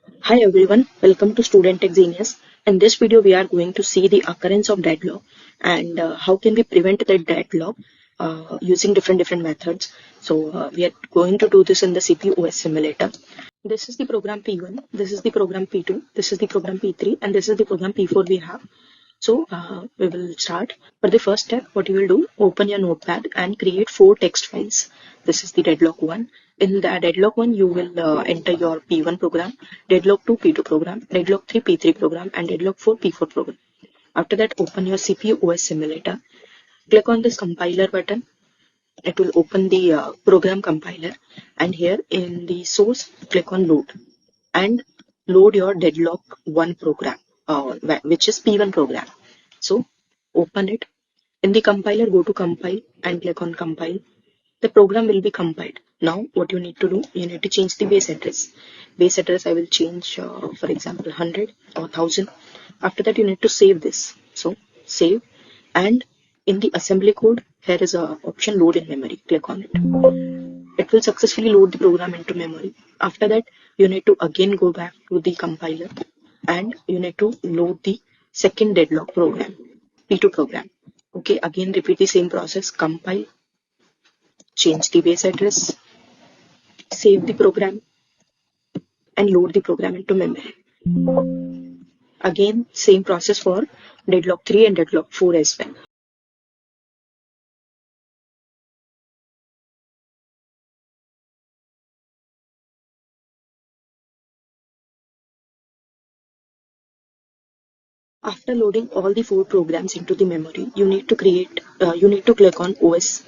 Hi everyone, welcome to Student Tech Genius. In this video, we are going to see the occurrence of deadlock and how can we prevent that deadlock using different methods. So we are going to do this in the CPU OS simulator. This is the program P1, this is the program P2, this is the program P3, and this is the program P4 we have. So we will start. For the first step, what you will do, open your notepad and create 4 text files. This is the deadlock 1. In the deadlock 1, you will enter your P1 program, deadlock 2 P2 program, deadlock 3 P3 program, and deadlock 4 P4 program. After that, open your CPU OS simulator. Click on this compiler button. It will open the program compiler, and here in the source, click on load and load your deadlock 1 program, which is P1 program. So open it. In the compiler, go to compile and click on compile. The program will be compiled. Now what you need to do, you need to change the base address. Base address I will change, for example, 100 or 1000. After that, you need to save this. So save, and in the assembly code, here is a option load in memory. Click on it. It will successfully load the program into memory. After that, you need to again go back to the compiler and you need to load the second deadlock program, P2 program. Okay, again repeat the same process, compile, change the base address, save the program, and load the program into memory. Again, same process for deadlock 3 and deadlock 4 as well. After loading all the 4 programs into the memory, you need to click on OS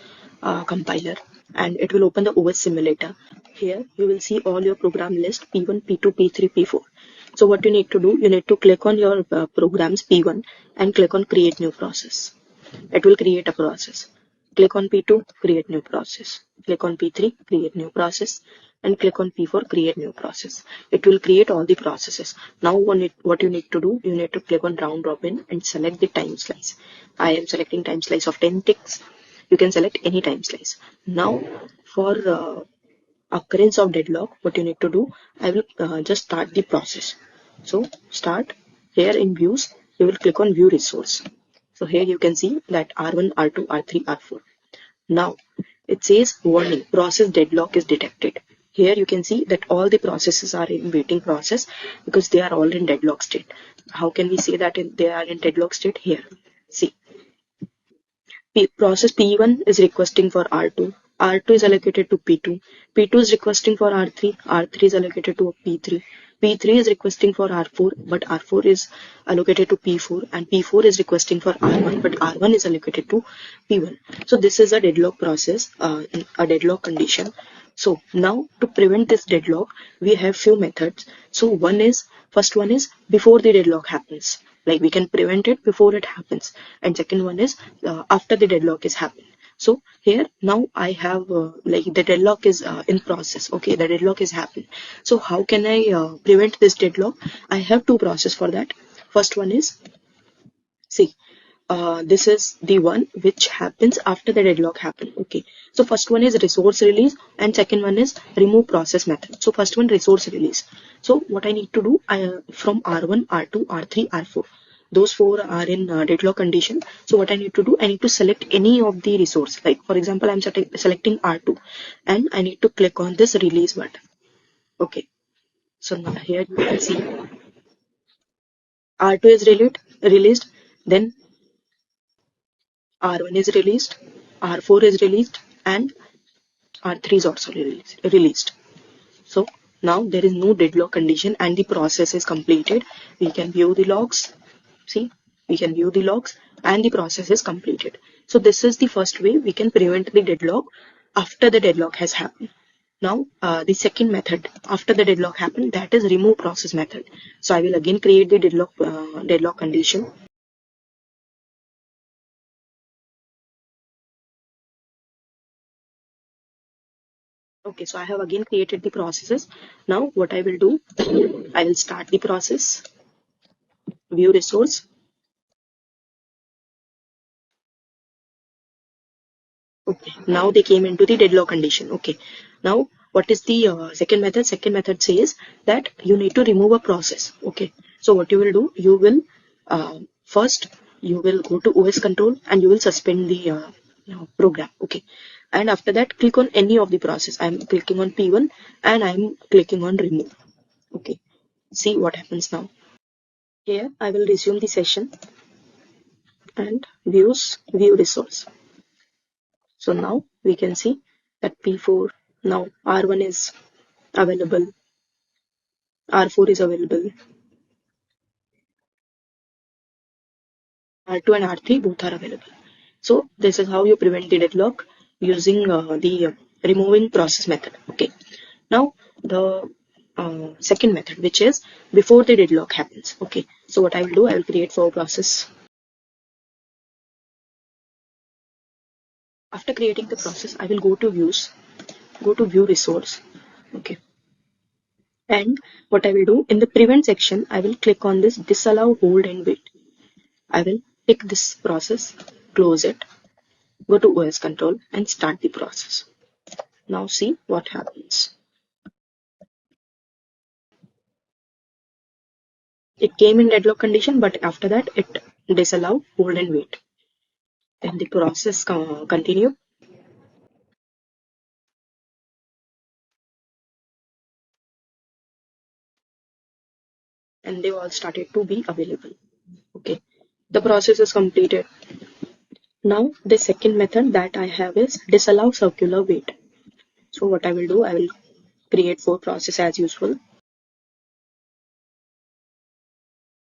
compiler, and it will open the OS simulator. Here you will see all your program list P1, P2, P3, P4. So what you need to do, you need to click on your programs P1 and click on create new process. It will create a process. Click on P2, create new process. Click on P3, create new process, and click on P4, create new process. It will create all the processes. Now what you need to do, you need to click on round robin and select the time slice. I am selecting time slice of 10 ticks. You can select any time slice. Now for occurrence of deadlock, what you need to do, I will just start the process. So start. Here in views, you will click on view resource. So here you can see that R1, R2, R3, R4. Now it says warning, process deadlock is detected. Here you can see that all the processes are in waiting process because they are all in deadlock state. How can we say that they are in deadlock state? Here, see, process P1 is requesting for R2. R2 is allocated to P2. P2 is requesting for R3. R3 is allocated to P3. P3 is requesting for R4, but R4 is allocated to P4, and P4 is requesting for R1, but R1 is allocated to P1. So this is a deadlock process, a deadlock condition. So now to prevent this deadlock, we have few methods. So first one is before the deadlock happens. Like we can prevent it before it happens. And second one is after the deadlock is happened. So here now I have like the deadlock is in process. Okay, the deadlock is happened. So how can I prevent this deadlock? I have 2 processes for that. First one is, see, this is the one which happens after the deadlock happened. Okay, so first one is resource release and second one is remove process method. So first one, resource release. So what I need to do, from R1, R2, R3, R4, those 4 are in deadlock condition. So what I need to do, I need to select any of the resource. Like for example, I'm selecting R2 and I need to click on this release button. Okay, so now here you can see R2 is released, then R1 is released, R4 is released, and R3 is also released. So now there is no deadlock condition and the process is completed. We can view the logs. See, we can view the logs and the process is completed. So this is the first way we can prevent the deadlock after the deadlock has happened. Now the second method after the deadlock happened, that is remove process method. So I will again create the deadlock condition. Okay, so I have again created the processes. Now what I will do, I will start the process, view resource. Okay, now they came into the deadlock condition. Okay, now what is the second method? Second method says that you need to remove a process. Okay, so what you will do, you will first you will go to OS control and you will suspend the program. Okay, and after that click on any of the process. I'm clicking on P1 and I'm clicking on remove. Okay, see what happens now. Here I will resume the session and view resource. So now we can see that P4, now R1 is available, R4 is available, R2 and R3 both are available. So this is how you prevent the deadlock using the removing process method. Okay. Now the second method, which is before the deadlock happens. Okay. So what I will do, I will create for process. After creating the process, I will go to views, go to view resource. Okay. And what I will do, in the prevent section, I will click on this disallow hold and wait. I will pick this process, close it, go to OS control and start the process. Now see what happens. It came in deadlock condition, but after that it disallow hold and wait. Then the process continue. And they all started to be available. Okay, the process is completed. Now the second method that I have is disallow circular wait. So what I will do, I will create four process as usual.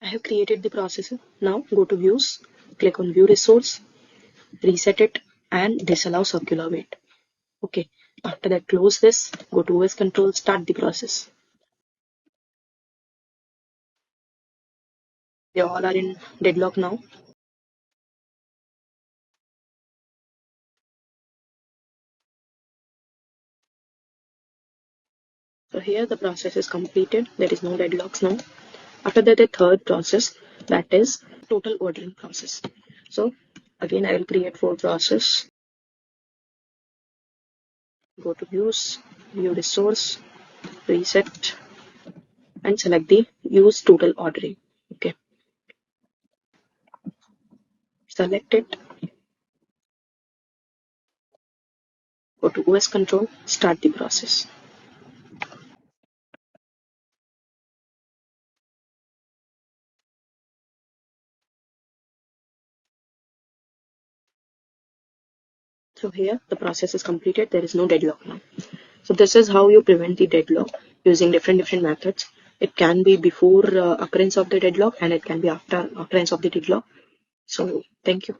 I have created the process. Now go to views, click on view resource, reset it and disallow circular wait. Okay, after that close this, go to OS control, start the process. They all are in deadlock now. So here the process is completed. There is no deadlocks now. After that, the third process, that is total ordering process. So again, I will create four process. Go to views, view resource, reset, and select the use total ordering. Okay, select it. Go to OS control, start the process. So here the process is completed. There is no deadlock now. So this is how you prevent the deadlock using different methods. It can be before occurrence of the deadlock and it can be after occurrence of the deadlock. So thank you.